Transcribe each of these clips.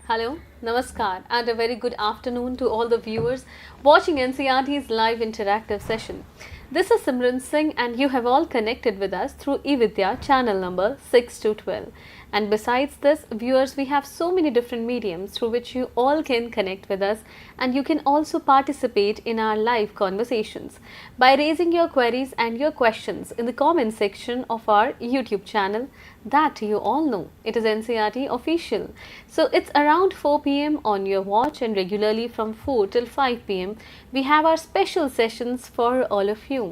Hello, Namaskar, and a very good afternoon to all the viewers watching NCERT's live interactive session. This is Simran Singh, and you have all connected with us through eVidya channel number 6 to 12. And besides this, viewers, we have so many different mediums through which you all can connect with us, and you can also participate in our live conversations by raising your queries and your questions in the comment section of our YouTube channel that you all know. It is NCERT Official. So it's around 4 p.m. on your watch, and regularly from 4 till 5 p.m. we have our special sessions for all of you.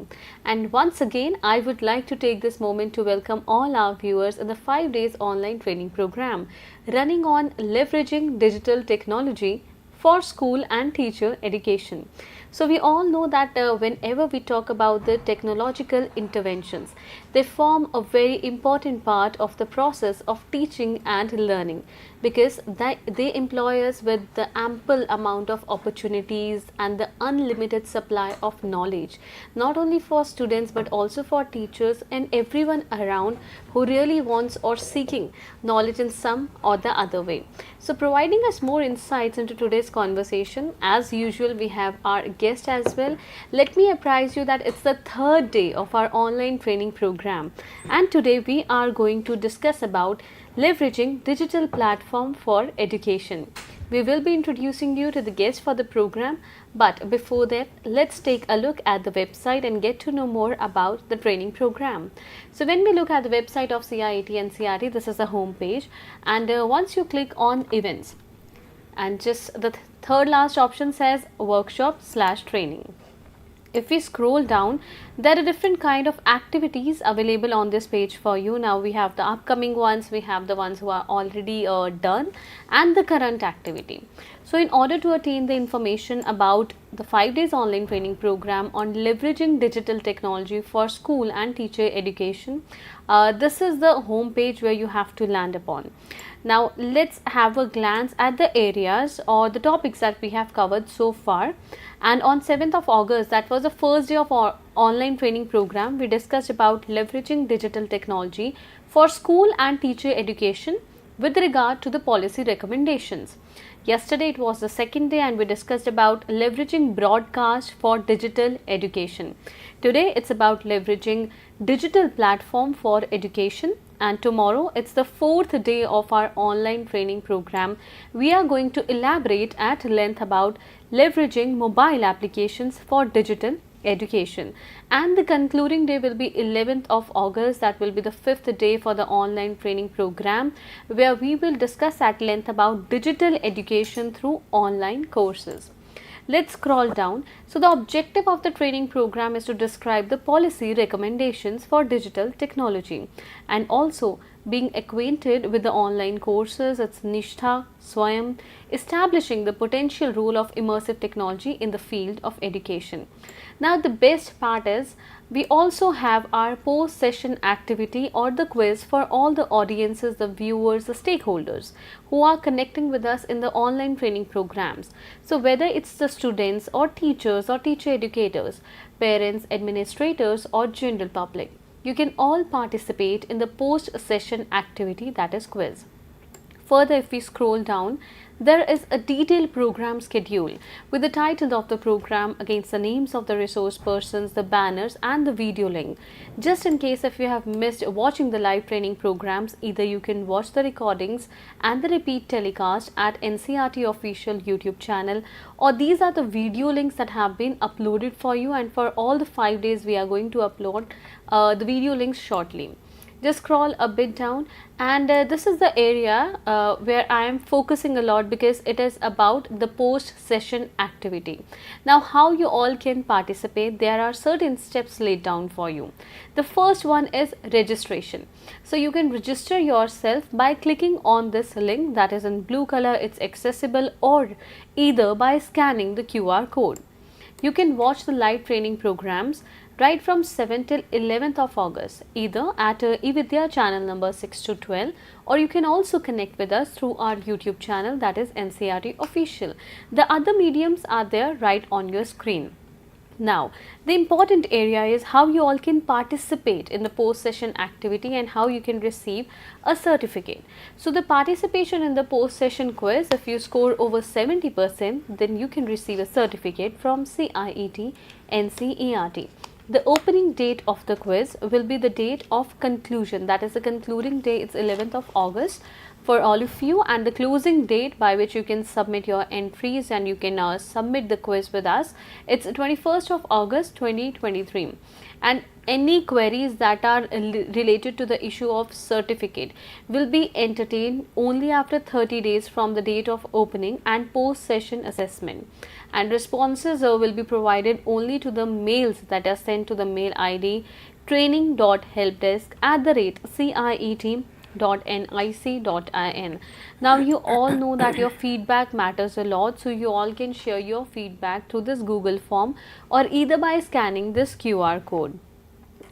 And once again, I would like to take this moment to welcome all our viewers in the 5 days online training program running on leveraging digital technology for school and teacher education. So we all know that whenever we talk about the technological interventions, they form a very important part of the process of teaching and learning, because they employ us with the ample amount of opportunities and the unlimited supply of knowledge, not only for students but also for teachers and everyone around who really wants or seeking knowledge in some or the other way. So providing us more insights into today's conversation, as usual we have our guest as well. Let me apprise you that it's the third day of our online training program, and today we are going to discuss about leveraging digital platform for education. We will be introducing you to the guest for the program, but before that, let's take a look at the website and get to know more about the training program. So when we look at the website of CIET-NCERT, this is the home page, and once you click on events, and just the third last option says workshop/training. If we scroll down, there are different kind of activities available on this page for you. Now we have the upcoming ones, we have the ones who are already done, and the current activity. So in order to attain the information about the 5 days online training program on leveraging digital technology for school and teacher education, this is the home page where you have to land upon. Now let's have a glance at the areas or the topics that we have covered so far. And on 7th of August, that was the first day of our online training program, we discussed about leveraging digital technology for school and teacher education with regard to the policy recommendations. Yesterday it was the second day, and we discussed about leveraging broadcast for digital education. Today it's about leveraging digital platform for education, and tomorrow it's the fourth day of our online training program. We are going to elaborate at length about leveraging mobile applications for digital education, and the concluding day will be 11th of August. That will be the fifth day for the online training program, where we will discuss at length about digital education through online courses. Let's scroll down. So the objective of the training program is to describe the policy recommendations for digital technology, and also being acquainted with the online courses, its Nishtha, Swayam, establishing the potential role of immersive technology in the field of education. Now the best part is we also have our post-session activity or the quiz for all the audiences, the viewers, the stakeholders who are connecting with us in the online training programs. So whether it's the students or teachers or teacher educators, parents, administrators or general public, you can all participate in the post-session activity, that is quiz. Further, if we scroll down, there is a detailed program schedule with the title of the program against the names of the resource persons, the banners and the video link. Just in case if you have missed watching the live training programs, either you can watch the recordings and the repeat telecast at NCERT Official YouTube channel, or these are the video links that have been uploaded for you, and for all the 5 days we are going to upload the video links shortly. Just scroll a bit down, and this is the area where I am focusing a lot, because it is about the post session activity. Now how you all can participate, there are certain steps laid down for you. The first one is registration. So you can register yourself by clicking on this link that is in blue color. It's accessible, or either by scanning the QR code. You can watch the live training programs right from 7th till 11th of August, either at eVidya channel number 6 to 12, or you can also connect with us through our YouTube channel, that is NCERT Official. The other mediums are there right on your screen. Now, the important area is how you all can participate in the post-session activity and how you can receive a certificate. So, the participation in the post-session quiz, if you score over 70%, then you can receive a certificate from CIET-NCERT. The opening date of the quiz will be the date of conclusion, that is the concluding day, it's 11th of August for all of you, and the closing date by which you can submit your entries and you can submit the quiz with us, it's 21st of August 2023. And any queries that are related to the issue of certificate will be entertained only after 30 days from the date of opening and post session assessment, and responses will be provided only to the mails that are sent to the mail ID training.helpdesk@CIET.NIC.in. Now, you all know that your feedback matters a lot, so you all can share your feedback through this Google form or either by scanning this QR code.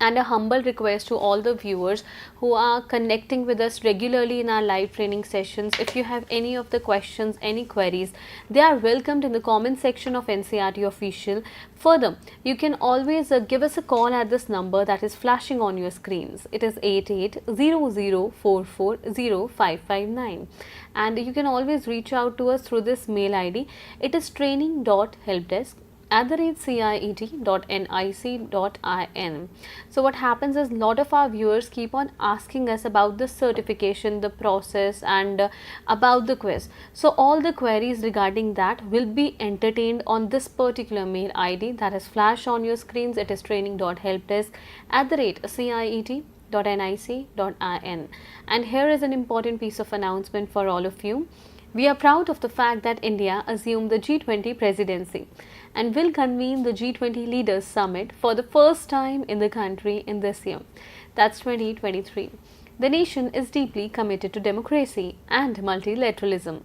And a humble request to all the viewers who are connecting with us regularly in our live training sessions, if you have any of the questions, any queries, they are welcomed in the comment section of NCERT Official. Further, you can always give us a call at this number that is flashing on your screens. It is 8800440559, and you can always reach out to us through this mail ID. It is training.helpdesk@CIET.NIC.in. So what happens is, lot of our viewers keep on asking us about the certification, the process, and about the quiz. So all the queries regarding that will be entertained on this particular mail ID that is flash on your screens. It is training.helpdesk@CIET.NIC.in. And here is an important piece of announcement for all of you. We are proud of the fact that India assumed the G20 presidency and will convene the G20 Leaders Summit for the first time in the country in this year, that's 2023. The nation is deeply committed to democracy and multilateralism.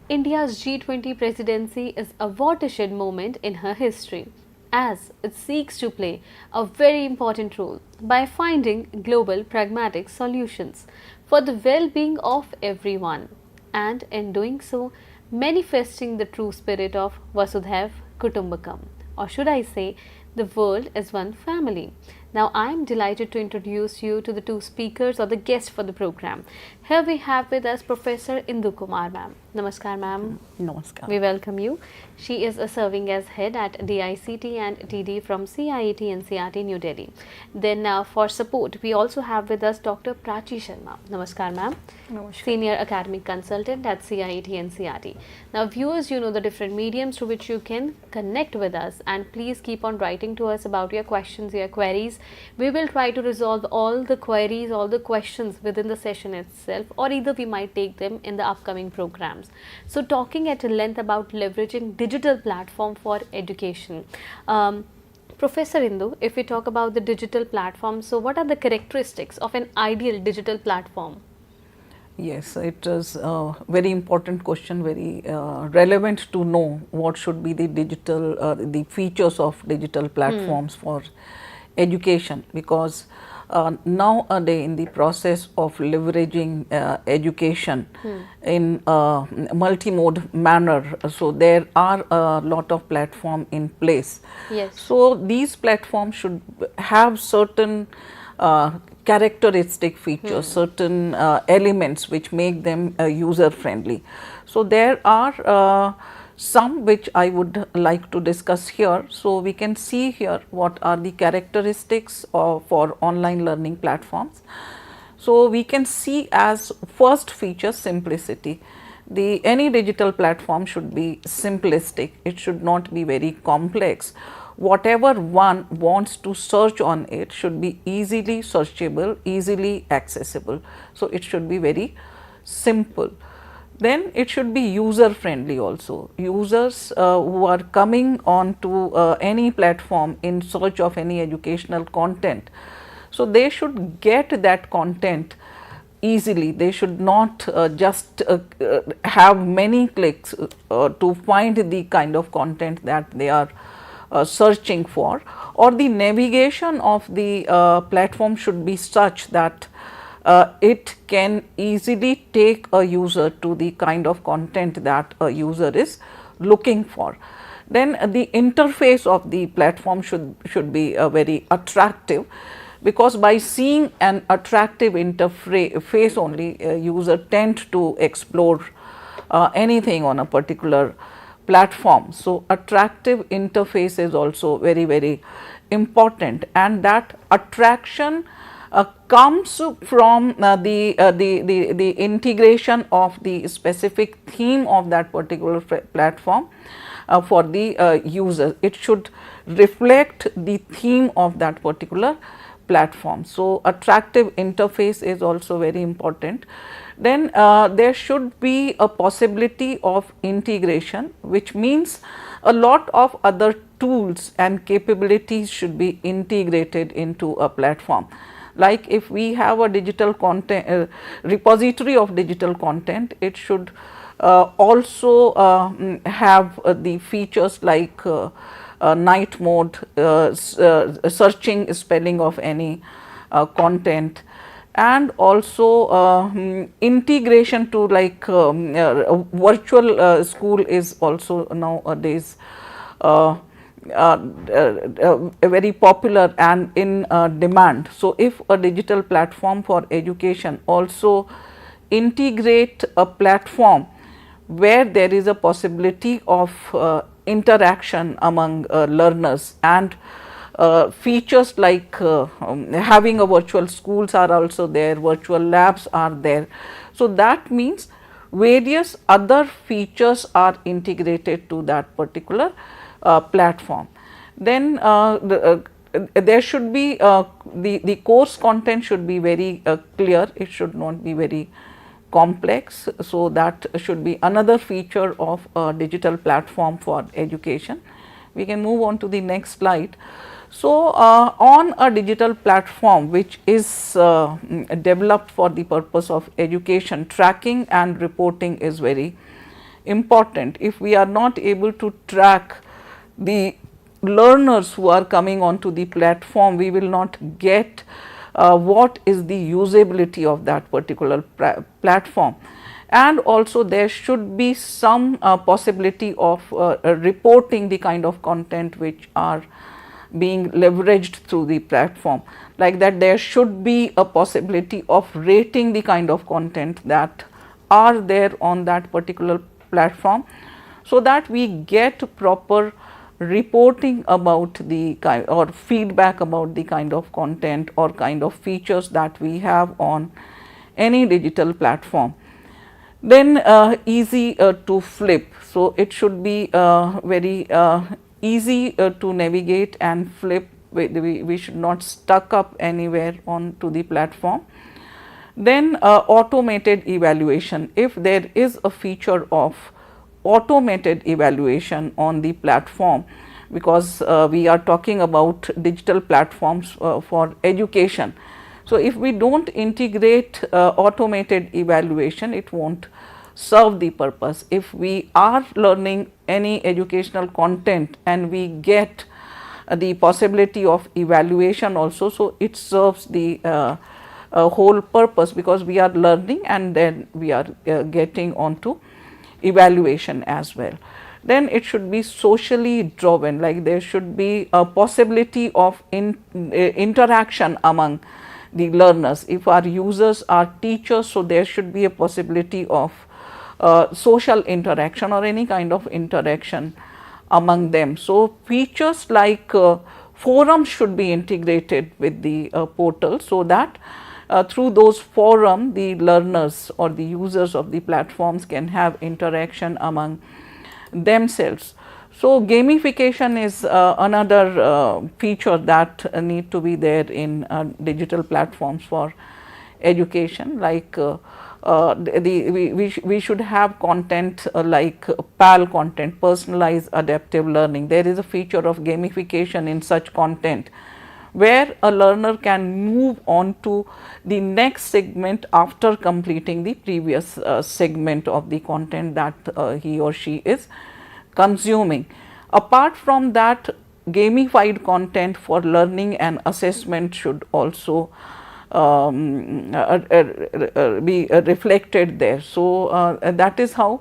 India's G20 presidency is a watershed moment in her history, as it seeks to play a very important role by finding global pragmatic solutions for the well-being of everyone, and in doing so, manifesting the true spirit of Vasudhaiv Kutumbakam, or should I say, the world as one family. Now, I am delighted to introduce you to the two speakers or the guests for the program. Here we have with us Professor Indu Kumar ma'am. Namaskar ma'am. Namaskar. We welcome you. She is serving as head at DICT and TD from CIET-NCERT New Delhi. Then for support, we also have with us Dr. Prachi Sharma. Namaskar ma'am. Namaskar. Senior Academic Consultant at CIET-NCERT. Now viewers, you know the different mediums through which you can connect with us, and please keep on writing to us about your questions, your queries. We will try to resolve all the queries, all the questions within the session itself, or either we might take them in the upcoming programs. So talking at length about leveraging digital platform for education. Professor Indu, if we talk about the digital platform, so what are the characteristics of an ideal digital platform? Yes, it is a very important question, very relevant to know what should be the digital, the features of digital platforms for education, because nowadays in the process of leveraging education in multimode manner, so there are a lot of platform in place. Yes. So these platforms should have certain characteristic features, certain elements which make them user friendly. So there are some which I would like to discuss here. So we can see here what are the characteristics for online learning platforms. So we can see as first feature simplicity. Any digital platform should be simplistic. It should not be very complex. Whatever one wants to search on it should be easily searchable, easily accessible. So it should be very simple. Then it should be user friendly also. Users who are coming on to any platform in search of any educational content, so they should get that content easily. They should not just have many clicks to find the kind of content that they are searching for, or the navigation of the platform should be such that it can easily take a user to the kind of content that a user is looking for. Then the interface of the platform should be very attractive, because by seeing an attractive interface only, user tend to explore anything on a particular platform. So, attractive interface is also very important, and that attraction comes from the integration of the specific theme of that particular platform for the user. It should reflect the theme of that particular platform. So, attractive interface is also very important. Then there should be a possibility of integration, which means a lot of other tools and capabilities should be integrated into a platform. Like if we have a digital content repository of digital content, it should also have the features like night mode, searching spelling of any content, and also integration to like virtual school is also nowadays very popular and in demand. So, if a digital platform for education also integrate a platform where there is a possibility of interaction among learners, and features like having a virtual schools are also there, virtual labs are there. So, that means various other features are integrated to that particular platform. Then there should be the course content should be very clear, it should not be very complex. So, that should be another feature of a digital platform for education. We can move on to the next slide. So, on a digital platform which is developed for the purpose of education, tracking and reporting is very important. If we are not able to track the learners who are coming onto the platform, we will not get what is the usability of that particular platform. And also there should be some possibility of reporting the kind of content which are being leveraged through the platform. Like that, there should be a possibility of rating the kind of content that are there on that particular platform, so that we get proper reporting about the kind or feedback about the kind of content or kind of features that we have on any digital platform. Then easy to flip. So, it should be very easy to navigate and flip. We should not stuck up anywhere on to the platform. Then automated evaluation. If there is a feature of automated evaluation on the platform, because we are talking about digital platforms for education. So, if we do not integrate automated evaluation, it will not serve the purpose. If we are learning any educational content and we get the possibility of evaluation also, so it serves the whole purpose, because we are learning and then we are getting onto evaluation as well. Then it should be socially driven, like there should be a possibility of interaction among the learners. If our users are teachers, so there should be a possibility of social interaction or any kind of interaction among them. So, features like forums should be integrated with the portal, so that through those forum the learners or the users of the platforms can have interaction among themselves. So, gamification is another feature that need to be there in digital platforms for education, like we should have content like PAL content, personalized adaptive learning. There is a feature of gamification in such content, where a learner can move on to the next segment after completing the previous segment of the content that he or she is consuming. Apart from that, gamified content for learning and assessment should also be reflected there. So, that is how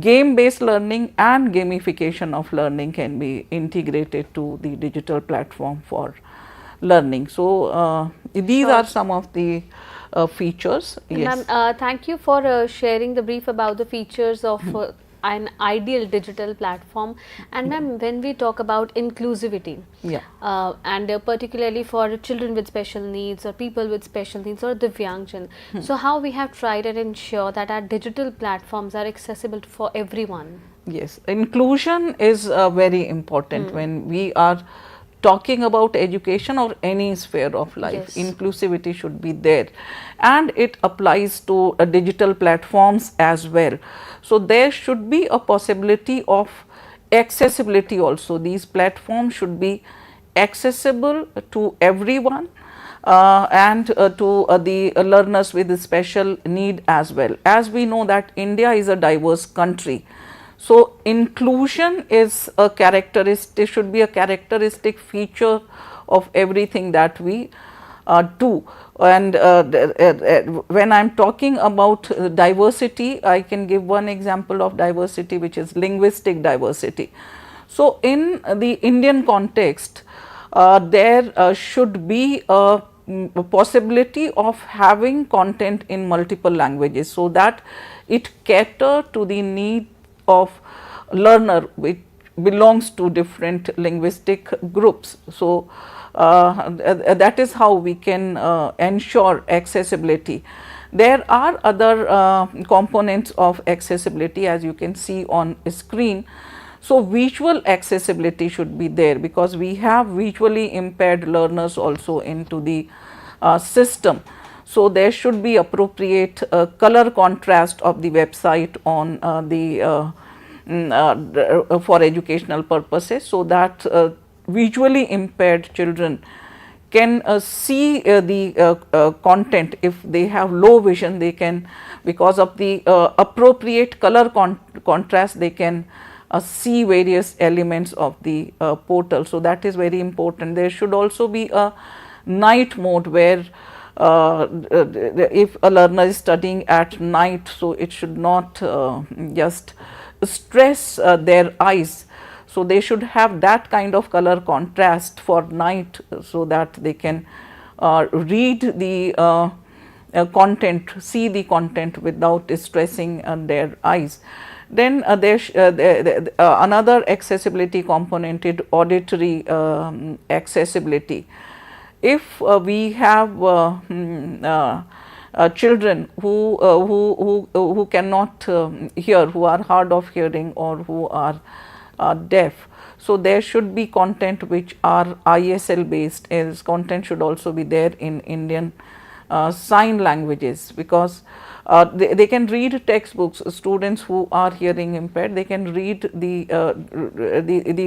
game based learning and gamification of learning can be integrated to the digital platform for learning. So, these Sure. are some of the features. Ma'am, Yes. thank you for sharing the brief about the features of an ideal digital platform. And ma'am, when we talk about inclusivity, Yeah. and particularly for children with special needs or people with special needs or Divyangjan, so how we have tried and ensure that our digital platforms are accessible for everyone? Yes, inclusion is very important when we are talking about education or any sphere of life. Yes. Inclusivity should be there, and it applies to digital platforms as well. So, there should be a possibility of accessibility also. These platforms should be accessible to everyone, and to the learners with special need as well. As we know that India is a diverse country, so inclusion is a characteristic, should be a characteristic feature of everything that we do. And when I am talking about diversity, I can give one example of diversity, which is linguistic diversity. So, in the Indian context, there should be a possibility of having content in multiple languages, so that it cater to the need of learner which belongs to different linguistic groups. So, that is how we can ensure accessibility. There are other components of accessibility, as you can see on screen. So, visual accessibility should be there, because we have visually impaired learners also into the system. So, there should be appropriate color contrast of the website on for educational purposes, so that visually impaired children can see the content. If they have low vision, they can, because of the appropriate color contrast, they can see various elements of the portal. So, that is very important. There should also be a night mode where if a learner is studying at night, so it should not just stress their eyes. So, they should have that kind of color contrast for night, so that they can read the content, see the content without stressing their eyes. Then another accessibility component is auditory accessibility. If we have children who cannot hear, who are hard of hearing or who are deaf, so there should be content which are ISL based. As content should also be there in Indian sign languages, because they can read textbooks. Students who are hearing impaired, they can read the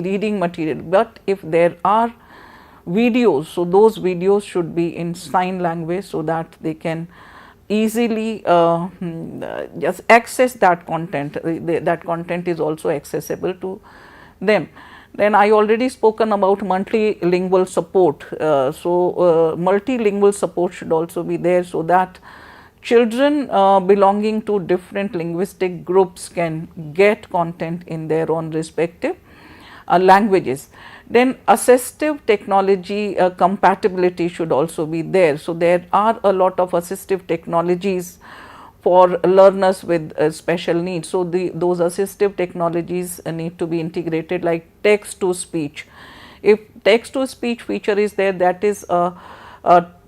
reading material, but if there are videos, so those videos should be in sign language, so that they can easily just access that content. That content is also accessible to them. Then I already spoken about multilingual support. So, multilingual support should also be there, so that children belonging to different linguistic groups can get content in their own respective languages. Then assistive technology compatibility should also be there. So, there are a lot of assistive technologies for learners with special needs. So, those assistive technologies need to be integrated, like text to speech. If text to speech feature is there, that is a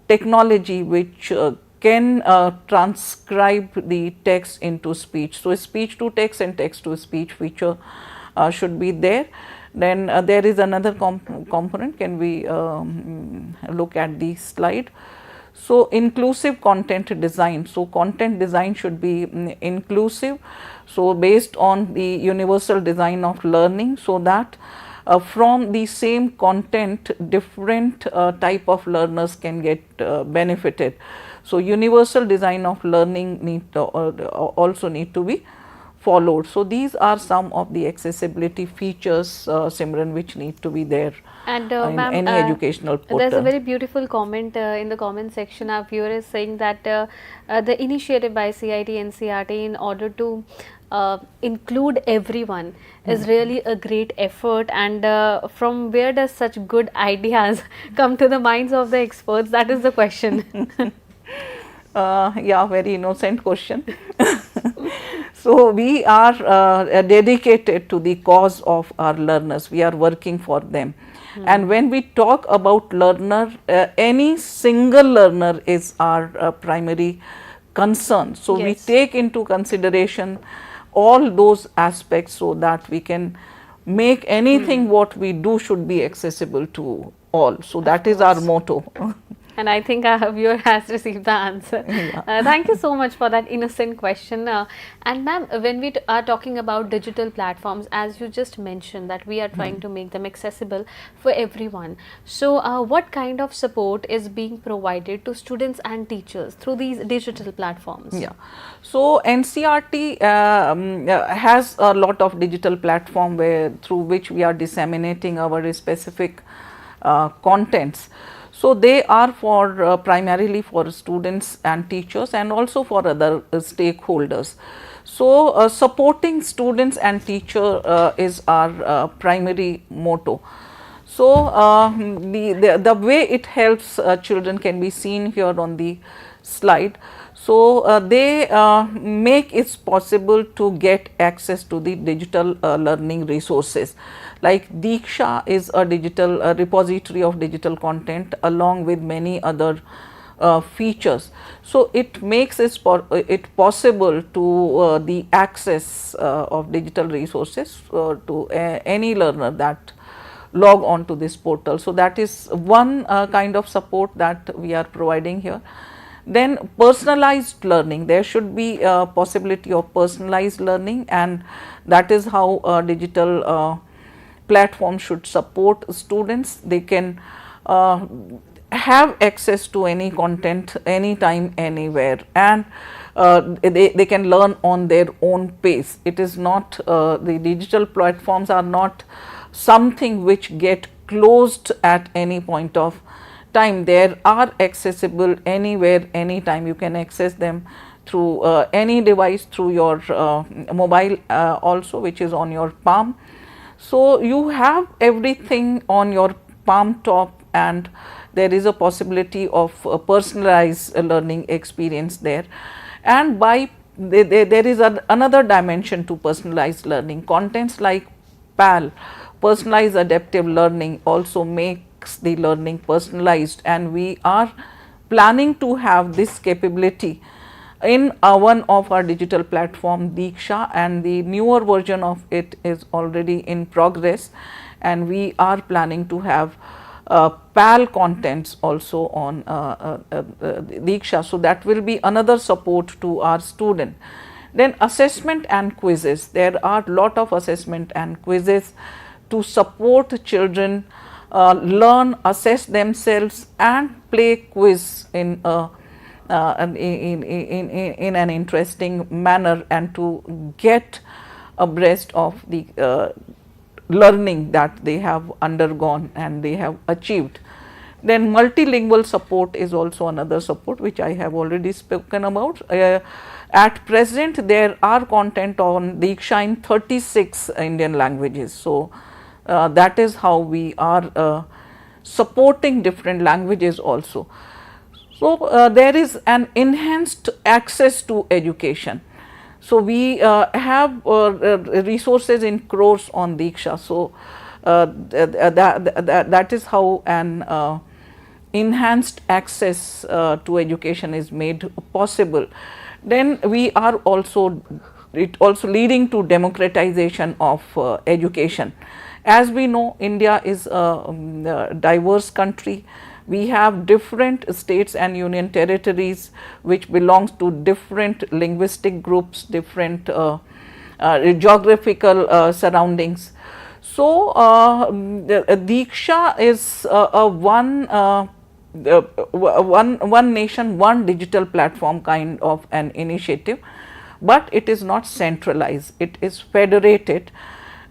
technology which can transcribe the text into speech. So, speech to text and text to speech feature should be there. Then there is another component. Can we look at the slide? So, inclusive content design. So, content design should be inclusive. So, based on the universal design of learning, so that from the same content different type of learners can get benefited. So, universal design of learning also need to be followed. So, these are some of the accessibility features, Simran, which need to be there And in any educational portal. There's a very beautiful comment in the comment section. Our viewer is saying that the initiative by CIET-NCERT in order to include everyone is really a great effort. And from where does such good ideas come to the minds of the experts? That is the question. Yeah, very innocent question. So, we are dedicated to the cause of our learners. We are working for them. And when we talk about learner, any single learner is our primary concern. So, we Yes. take into consideration all those aspects so that we can make anything what we do should be accessible to all. So, that is our course. motto. And I think our viewer has received the answer. Yeah. Thank you so much for that innocent question. And ma'am, when we are talking about digital platforms, as you just mentioned that we are trying to make them accessible for everyone. So, what kind of support is being provided to students and teachers through these digital platforms? Yeah. So, NCERT has a lot of digital platform through which we are disseminating our specific contents. So, they are for primarily for students and teachers and also for other stakeholders. So, supporting students and teacher is our primary motto. So, the way it helps children can be seen here on the slide. So, they make it possible to get access to the digital learning resources. Like Diksha is a digital repository of digital content along with many other features. So, it makes it possible to the access of digital resources to any learner that log on to this portal. So, that is one kind of support that we are providing here. Then personalized learning, there should be a possibility of personalized learning, and that is how digital platform should support students. They can have access to any content anytime, anywhere, and they can learn on their own pace. It is not the digital platforms are not something which get closed at any point of time. They are accessible anywhere, anytime. You can access them through any device, through your mobile also, which is on your palm. So, you have everything on your palm top, and there is a possibility of a personalized learning experience there. And by there is another dimension to personalized learning. Contents like PAL, personalized adaptive learning, also makes the learning personalized, and we are planning to have this capability in one of our digital platform, Diksha, and the newer version of it is already in progress, and we are planning to have PAL contents also on Diksha. So, that will be another support to our student. Then assessment and quizzes, there are lot of assessment and quizzes to support children learn, assess themselves and play quiz in an interesting manner, and to get abreast of the learning that they have undergone and they have achieved. Then multilingual support is also another support which I have already spoken about. At present there are content on Diksha in 36 Indian languages. So, that is how we are supporting different languages also. So, there is an enhanced access to education. So, we have resources in crores on Diksha. So, that is how an enhanced access to education is made possible. Then we are also leading to democratization of education. As we know, India is a diverse country. We have different states and union territories which belongs to different linguistic groups, different geographical surroundings. So, Diksha is one nation, one digital platform kind of an initiative, but it is not centralized, it is federated,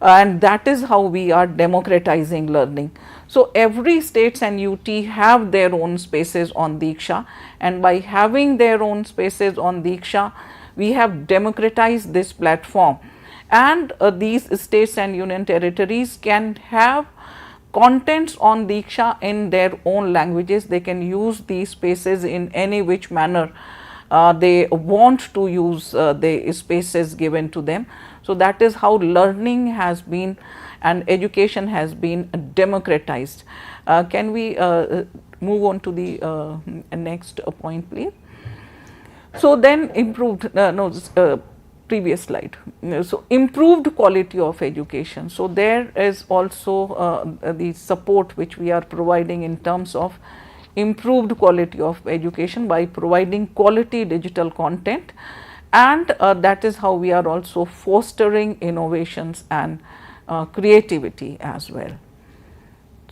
and that is how we are democratizing learning. So, every states and UT have their own spaces on Diksha, and by having their own spaces on Diksha, we have democratized this platform, and these states and union territories can have contents on Diksha in their own languages. They can use these spaces in any which manner they want to use the spaces given to them. So, that is how learning has been and education has been democratized. Can we move on to the next point, please? So, then improved previous slide. So, improved quality of education. So, there is also the support which we are providing in terms of improved quality of education by providing quality digital content, and that is how we are also fostering innovations and creativity as well.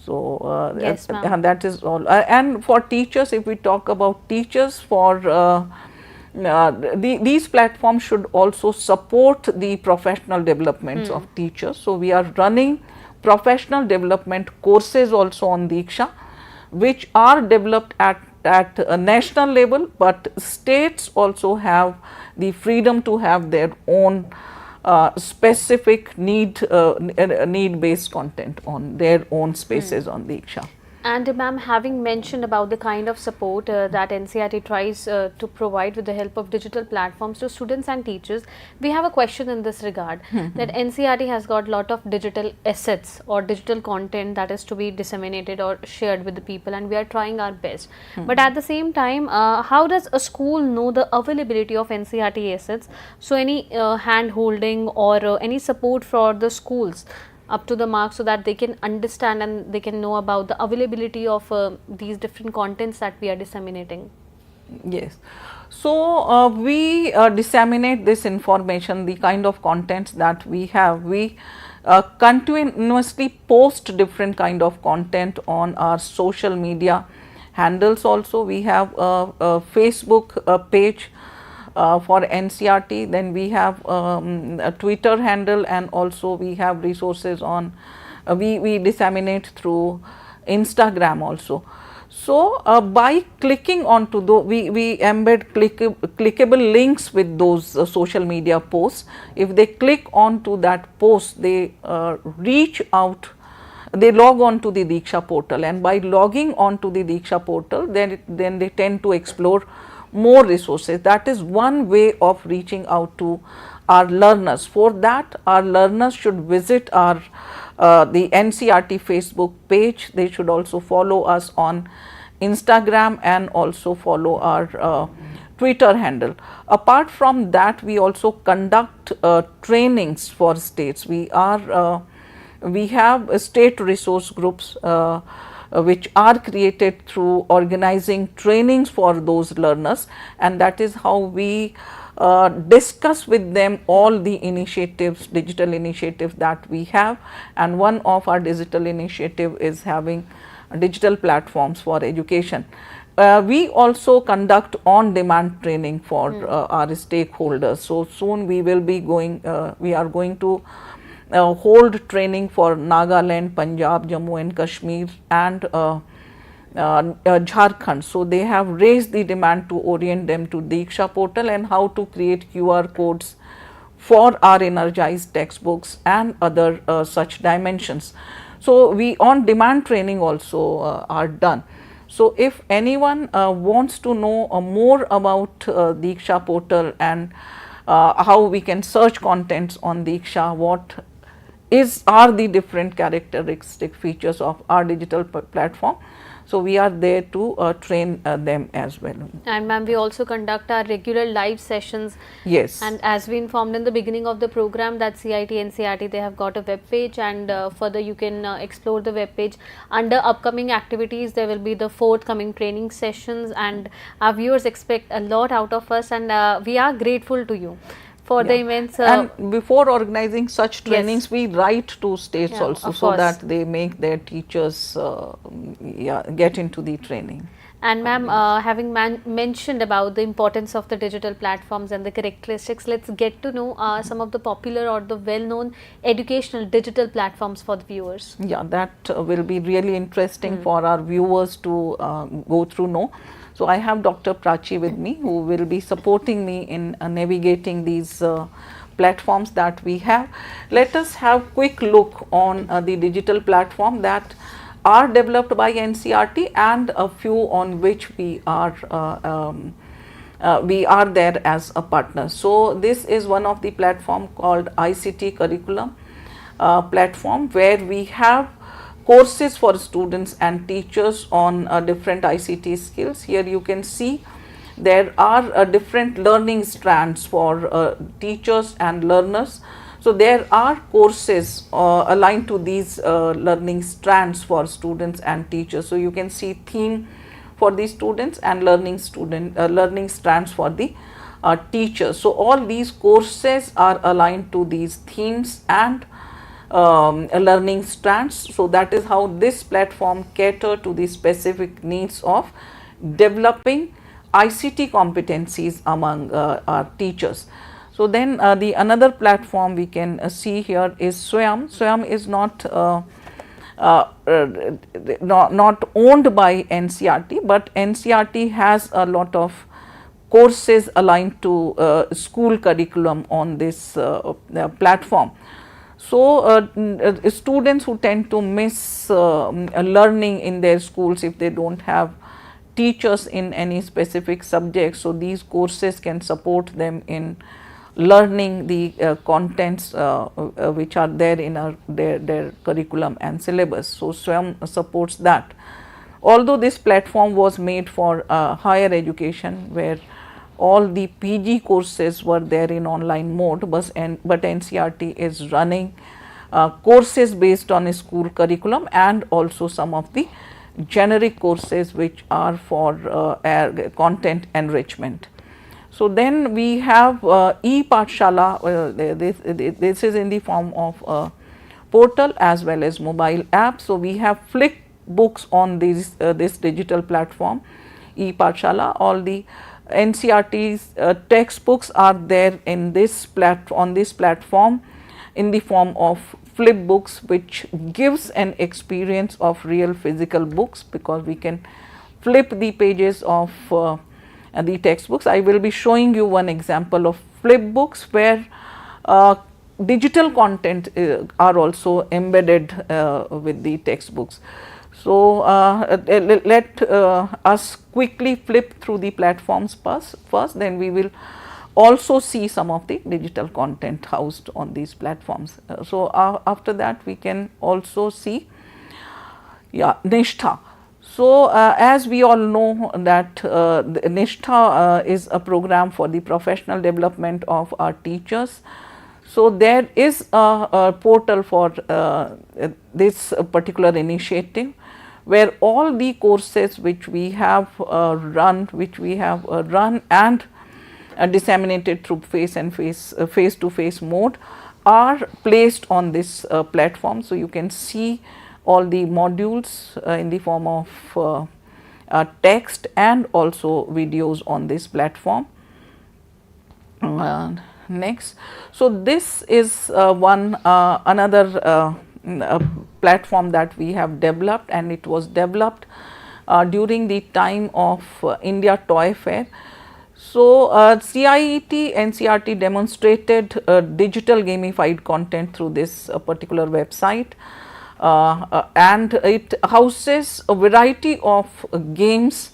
So, Yes, that is all. And for teachers, if we talk about teachers, for these platforms should also support the professional developments of teachers. So, we are running professional development courses also on Diksha, which are developed at a national level, but states also have the freedom to have their own specific need based content on their own spaces on Diksha. And ma'am, having mentioned about the kind of support that NCERT tries to provide with the help of digital platforms to students and teachers, we have a question in this regard that NCERT has got lot of digital assets or digital content that is to be disseminated or shared with the people, and we are trying our best. But at the same time, how does a school know the availability of NCERT assets? So, any hand holding or any support for the schools up to the mark so that they can understand and they can know about the availability of these different contents that we are disseminating? Yes. So, we disseminate this information, the kind of contents that we have. We continuously post different kind of content on our social media handles also. We have a Facebook page for NCERT, then we have a Twitter handle, and also we have resources on, we disseminate through Instagram also. So, by clicking onto we embed clickable links with those social media posts. If they click onto that post, they reach out, they log on to the Diksha portal, and by logging on to the Diksha portal, then they tend to explore more resources. That is one way of reaching out to our learners. For that, our learners should visit our the NCERT Facebook page. They should also follow us on Instagram and also follow our Twitter handle. Apart from that, we also conduct trainings for states. We have state resource groups which are created through organizing trainings for those learners, and that is how we discuss with them all the initiatives, digital initiatives that we have, and one of our digital initiative is having digital platforms for education. We also conduct on demand training for our stakeholders. So, soon we will be going, we are going to hold training for Nagaland, Punjab, Jammu and Kashmir and Jharkhand. So, they have raised the demand to orient them to Diksha portal and how to create QR codes for our energized textbooks and other such dimensions. So, we on demand training also are done. So, if anyone wants to know more about Diksha portal and how we can search contents on Diksha, what are the different characteristic features of our digital platform. So, we are there to train them as well. And ma'am, we also conduct our regular live sessions. Yes. And as we informed in the beginning of the program that CIET-NCERT, they have got a web page, and further you can explore the web page. Under upcoming activities, there will be the forthcoming training sessions, and our viewers expect a lot out of us, and we are grateful to you. for the immense. And before organizing such trainings, Yes. we write to states Yeah, also, of so course. that they make their teachers get into the training. And ma'am, having mentioned about the importance of the digital platforms and the characteristics, let's get to know some of the popular or the well-known educational digital platforms for the viewers. Yeah, that will be really interesting for our viewers to go through. No, so I have Dr. Prachi with me, who will be supporting me in navigating these platforms that we have. Let us have quick look on the digital platform that are developed by NCERT and a few on which we are there as a partner. So this is one of the platform called ICT curriculum platform, where we have courses for students and teachers on different ICT skills. Here you can see there are different learning strands for teachers and learners. So there are courses aligned to these learning strands for students and teachers. So you can see theme for the students and learning strands for the teachers. So all these courses are aligned to these themes and learning strands. So that is how this platform cater to the specific needs of developing ICT competencies among our teachers. So then the another platform we can see here is Swayam. Swayam is not owned by NCERT, but NCERT has a lot of courses aligned to school curriculum on this platform. So students who tend to miss learning in their schools if they don't have teachers in any specific subject, so these courses can support them in learning the contents which are there in their curriculum and syllabus. So Swayam supports that. Although this platform was made for higher education, where all the PG courses were there in online mode, but NCERT is running courses based on a school curriculum and also some of the generic courses which are for content enrichment. So then we have e-Pathshala. This is in the form of a portal as well as mobile app. So we have Flick books on this digital platform, e-Pathshala. All the NCERT's textbooks are there in this on this platform in the form of flip books, which gives an experience of real physical books, because we can flip the pages of the textbooks. I will be showing you one example of flip books where digital content are also embedded with the textbooks. So let us quickly flip through the platforms first, then we will also see some of the digital content housed on these platforms. So after that we can also see Nishtha. So as we all know that Nishtha is a program for the professional development of our teachers. So there is a portal for this particular initiative, where all the courses which we have run and disseminated through face-to-face mode are placed on this platform. So you can see all the modules in the form of text and also videos on this platform. Next, so this is another platform that we have developed, and it was developed during the time of India Toy Fair. So CIET-NCERT demonstrated digital gamified content through this particular website, and it houses a variety of games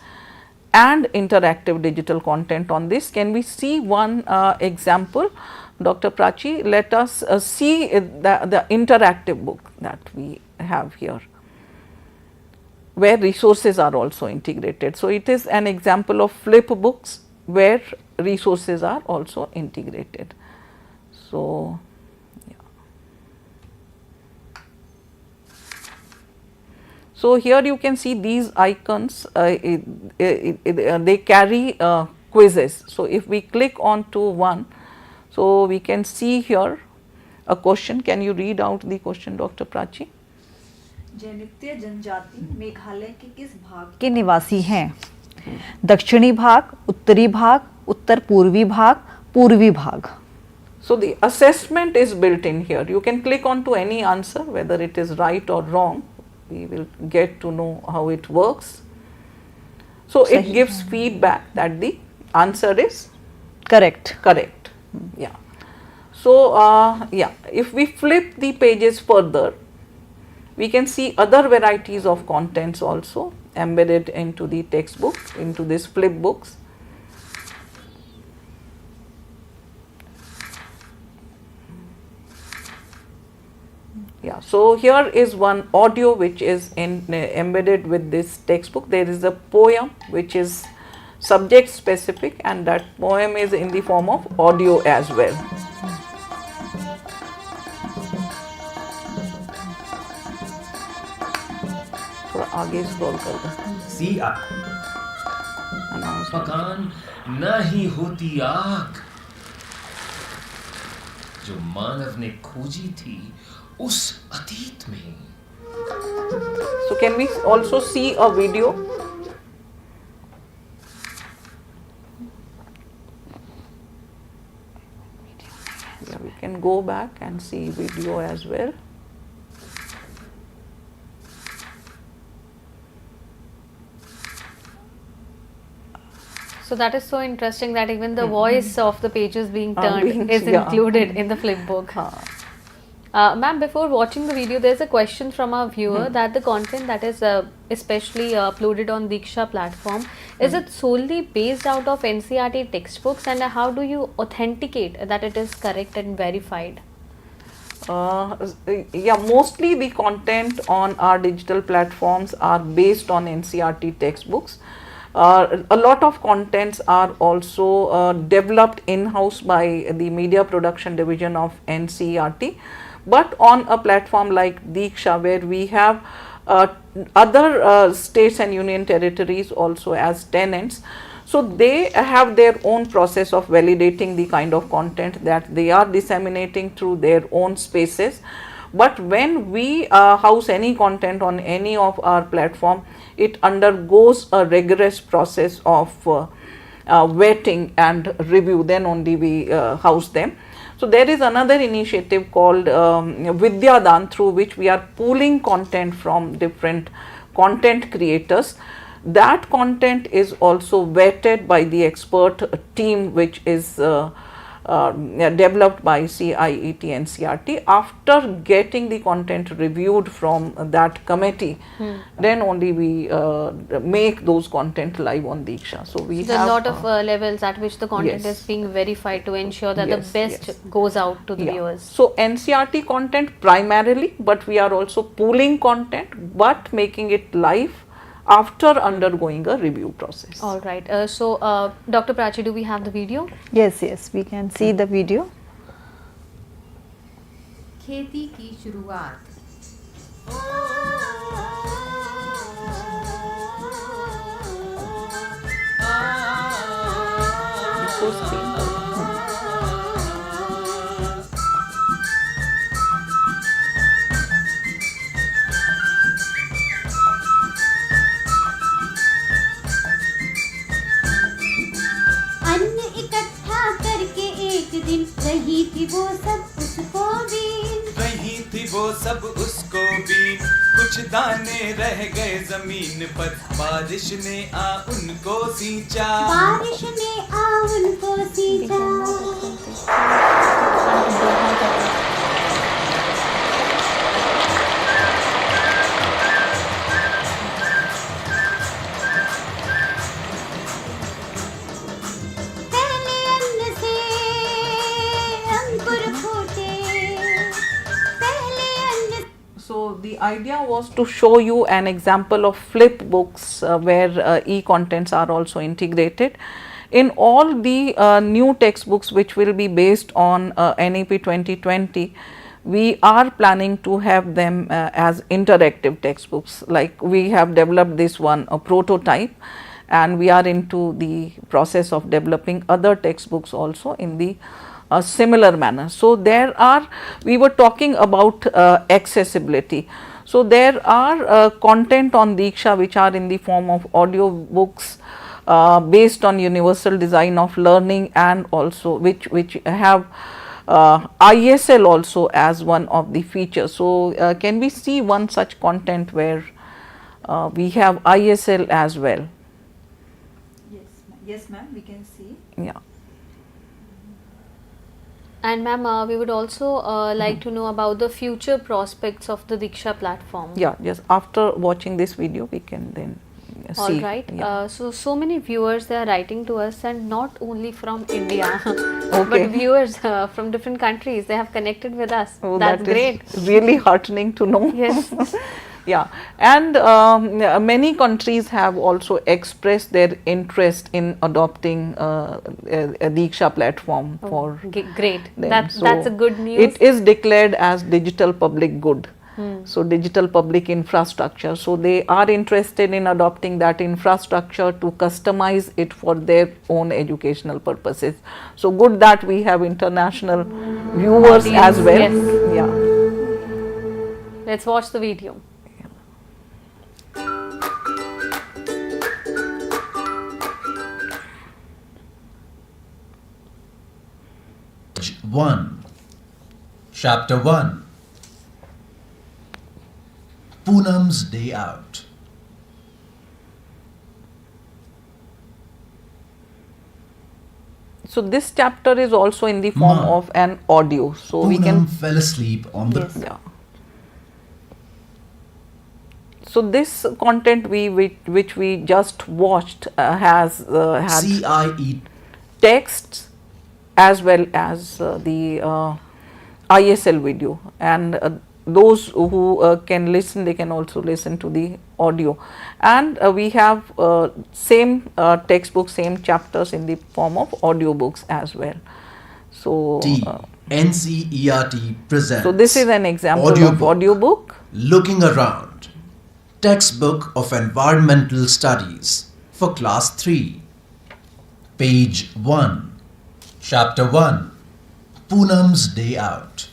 and interactive digital content on this. Can we see one example? Dr. Prachi, let us see the interactive book that we have here, where resources are also integrated. So it is an example of flip books where resources are also integrated. So so here you can see these icons, they carry quizzes. So if we click on to one, So, we can see here a question. Can you read out the question, Dr. Prachi? जैनित्य जनजाति मेघालय के किस भाग के निवासी हैं? दक्षिणी भाग, उत्तरी भाग, उत्तर पूर्वी भाग, पूर्वी भाग. So, the assessment is built in here. You can click on to any answer, whether it is right or wrong. We will get to know how it works. So, it gives feedback that the answer is Correct. correct. Yeah. So, yeah, if we flip the pages further, we can see other varieties of contents also embedded into the textbook, into these flip books. Yeah, so here is one audio which is embedded with this textbook. There is a poem which is subject specific, and that poem is in the form of audio as well. थोड़ा आगे scroll कर दो. सिया पकान नहीं होती आग जो मानव ने खोजी थी उस अतीत में. So can we also see a video? Yeah, we can go back and see video as well. So that is so interesting that even the voice of the pages being turned is yeah. included in the flip book. Ma'am, before watching the video, there's a question from our viewer that the content that is especially uploaded on Diksha platform, is it solely based out of NCERT textbooks, and how do you authenticate that it is correct and verified? Yeah, mostly the content on our digital platforms are based on NCERT textbooks. A lot of contents are also developed in-house by the media production division of NCERT, but on a platform like Diksha, where we have other states and union territories also as tenants, so they have their own process of validating the kind of content that they are disseminating through their own spaces. But when we house any content on any of our platform, it undergoes a rigorous process of vetting and review, then only we house them. So there is another initiative called eVidya, through which we are pooling content from different content creators. That content is also vetted by the expert team which is developed by CIET-NCERT. After getting the content reviewed from that committee, then only we make those content live on Diksha. So we There are have a lot of levels at which the content yes. is being verified to ensure that Yes, the best yes. goes out to the yeah. viewers. So NCERT content primarily, but we are also pooling content but making it live after undergoing a review process. All right. So, Dr. Prachi, do we have the video? Yes, yes, we can see the video. खेती की शुरुआत So screen. अन्न इकट्ठा करके एक दिन रही थी वो सब उसको बीन रही थी वो सब उसको बीन कुछ दाने रह गए जमीन पर बारिश ने आ उनको सींचा बारिश ने आ उनको सींचा पहले अन्न से अंकुर फूटे पहले अन्न So the idea was to show you an example of flip books where e-contents are also integrated. In all the new textbooks which will be based on NEP 2020, we are planning to have them as interactive textbooks. Like we have developed this one, a prototype, and we are into the process of developing other textbooks also in the a similar manner. So, there are, we were talking about accessibility. So, there are content on Diksha which are in the form of audio books based on universal design of learning, and also which have ISL also as one of the features. So, can we see one such content where we have ISL as well? Yes, ma'am, we can see. Yeah. And ma'am, we would also like to know about the future prospects of the Diksha platform. Yeah, just after watching this video we can then see. All right. Yeah. So many viewers, they are writing to us, and not only from India, Okay. but viewers from different countries, they have connected with us. Oh, That's that great. is really heartening to know. Yes. Yeah, and many countries have also expressed their interest in adopting a Diksha platform for Great. them. That's a good news. It is declared as digital public good. So, digital public infrastructure. So, they are interested in adopting that infrastructure to customize it for their own educational purposes. So, good that we have international viewers as well. Yes. Yeah. Let's watch the video. Page 1, Chapter 1, Poonam's Day Out. So, this chapter is also in the form Ma. of an audio. So, we can, Poonam fell asleep on the yeah. So, this content which we just watched has had CIET texts as well as the ISL video, and those who can listen, they can also listen to the audio, and we have same textbook, same chapters in the form of audio books as well. So, NCERT presents so this is an example of audiobook, audiobook. Looking Around, Textbook of Environmental Studies for Class 3, Page 1, Chapter 1, Poonam's Day Out.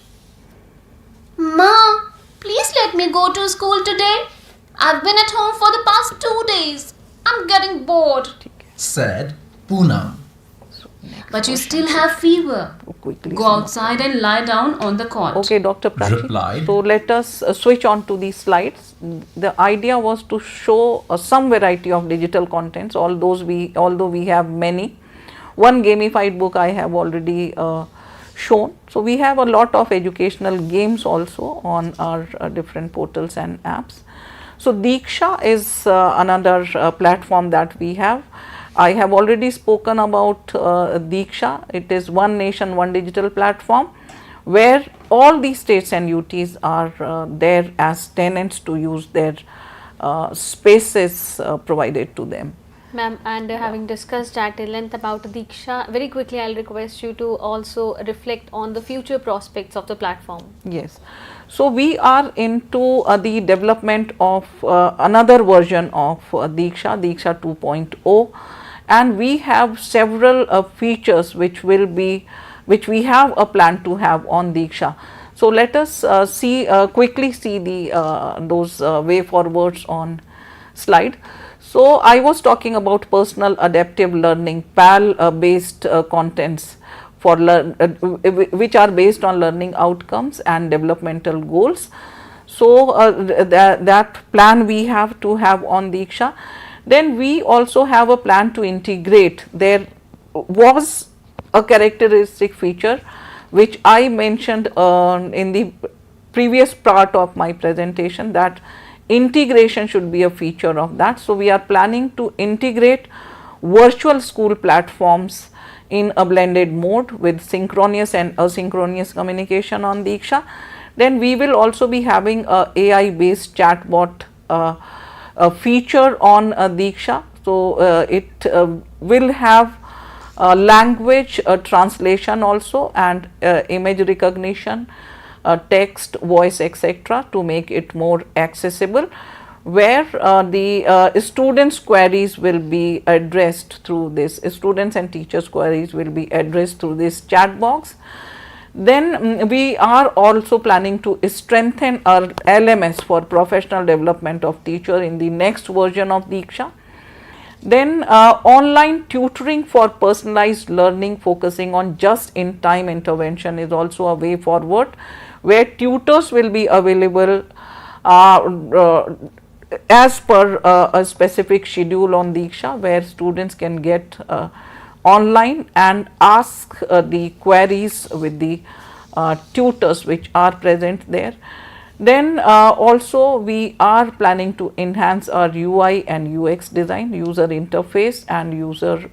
Ma, please let me go to school today. I've been at home for the past 2 days. I'm getting bored. Said Poonam. But you still have fever. Quickly. Go outside and lie down on the cot. Okay, Dr. Prachi. Replied. So, let us switch on to the slides. The idea was to show some variety of digital contents, although we have many. One gamified book I have already shown. So, we have a lot of educational games also on our different portals and apps. So, Diksha is another platform that we have. I have already spoken about Diksha. It is one nation, one digital platform where all the states and UTs are there as tenants to use their spaces provided to them. Ma'am, and having discussed at length about Diksha, very quickly I'll request you to also reflect on the future prospects of the platform. Yes. So, we are into the development of another version of Diksha 2.0, and we have several features which we have a plan to have on Diksha. So, let us quickly see those way forwards on slide. So, I was talking about personal adaptive learning, PAL based contents for which are based on learning outcomes and developmental goals. So, that plan we have to have on Diksha. Then we also have a plan to integrate. There was a characteristic feature which I mentioned in the previous part of my presentation, that integration should be a feature of that. So, we are planning to integrate virtual school platforms in a blended mode with synchronous and asynchronous communication on Diksha. Then we will also be having a AI based chatbot a feature on Diksha. So, it will have language translation also, and image recognition, text, voice, etc., to make it more accessible. where the students' queries will be addressed through this, students and teachers' queries will be addressed through this chat box. Then we are also planning to strengthen our LMS for professional development of teacher in the next version of Diksha. Then online tutoring for personalized learning focusing on just in time intervention is also a way forward, where tutors will be available as per a specific schedule on Diksha, where students can get online and ask the queries with the tutors which are present there. Then also we are planning to enhance our UI and UX design, user interface and user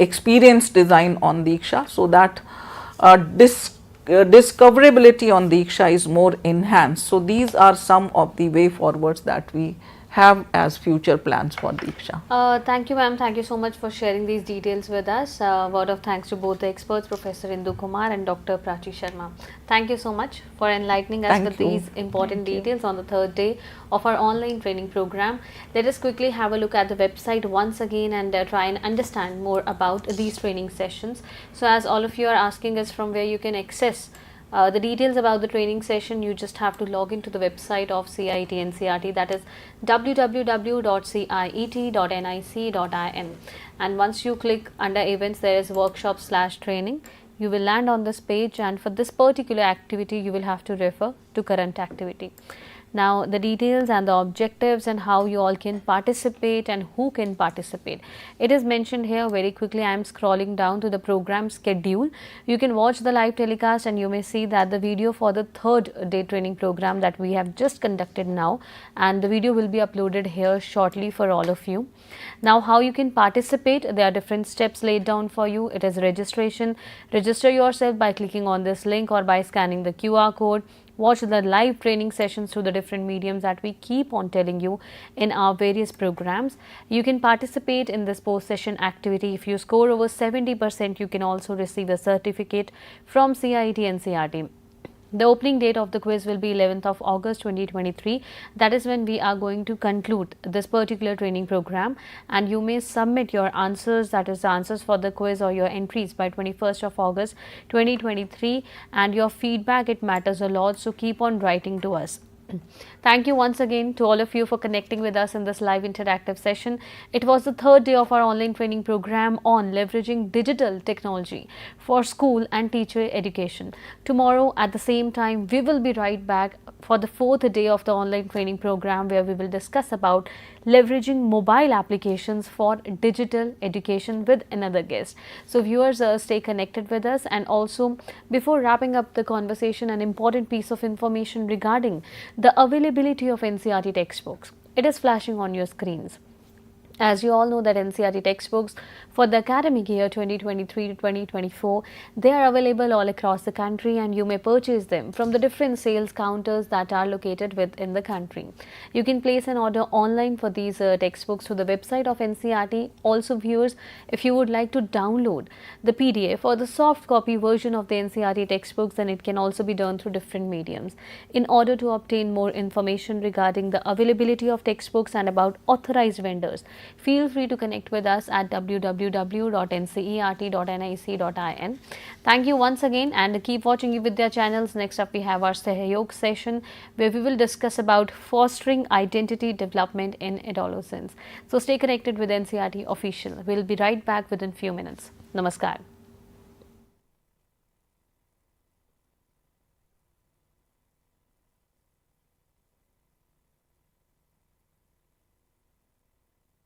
experience design on Diksha, so that discoverability on Diksha is more enhanced. So these are some of the way forwards that we have as future plans for Diksha. Thank you, ma'am. Thank you so much for sharing these details with us. Word of thanks to both the experts, Professor Indu Kumar and Dr. Prachi Sharma. Thank you so much for enlightening us Thank with you. these important details on the third day of our online training program. Let us quickly have a look at the website once again and try and understand more about these training sessions. So as all of you are asking us from where you can access the details about the training session, you just have to log into the website of CIET-NCERT, that is www.ciet.nic.in, and once you click under events, there is workshop/training. You will land on this page, and for this particular activity you will have to refer to current activity. Now the details and the objectives and how you all can participate and who can participate, it is mentioned here very quickly. I am scrolling down to the program schedule. You can watch the live telecast and you may see that the video for the third day training program that we have just conducted now, and the video will be uploaded here shortly for all of you. Now how you can participate, there are different steps laid down for you. It is registration. Register yourself by clicking on this link or by scanning the QR code. Watch the live training sessions through the different mediums that we keep on telling you in our various programs. You can participate in this post-session activity. If you score over 70%, you can also receive a certificate from CIET-NCERT. The opening date of the quiz will be 11th of August 2023. That is when we are going to conclude this particular training program, and you may submit your answers, that is the answers for the quiz or your entries, by 21st of August 2023, and your feedback, it matters a lot, so keep on writing to us. Thank you once again to all of you for connecting with us in this live interactive session. It was the third day of our online training program on leveraging digital technology for school and teacher education. Tomorrow at the same time, we will be right back for the fourth day of the online training program, where we will discuss about leveraging mobile applications for digital education with another guest. So viewers, stay connected with us. And also, before wrapping up the conversation, an important piece of information regarding the availability of NCERT textbooks. It is flashing on your screens. As you all know that NCERT textbooks for the academic year 2023 to 2024, they are available all across the country, and you may purchase them from the different sales counters that are located within the country. You can place an order online for these textbooks through the website of NCERT. Also viewers, if you would like to download the PDF or the soft copy version of the NCERT textbooks, then it can also be done through different mediums. In order to obtain more information regarding the availability of textbooks and about authorized vendors, feel free to connect with us at www.ncert.nic.in. Thank you once again, and keep watching eVidya channels. Next up, we have our Sahyog session, where we will discuss about fostering identity development in adolescence. So stay connected with NCERT Official. We'll be right back within few minutes. Namaskar.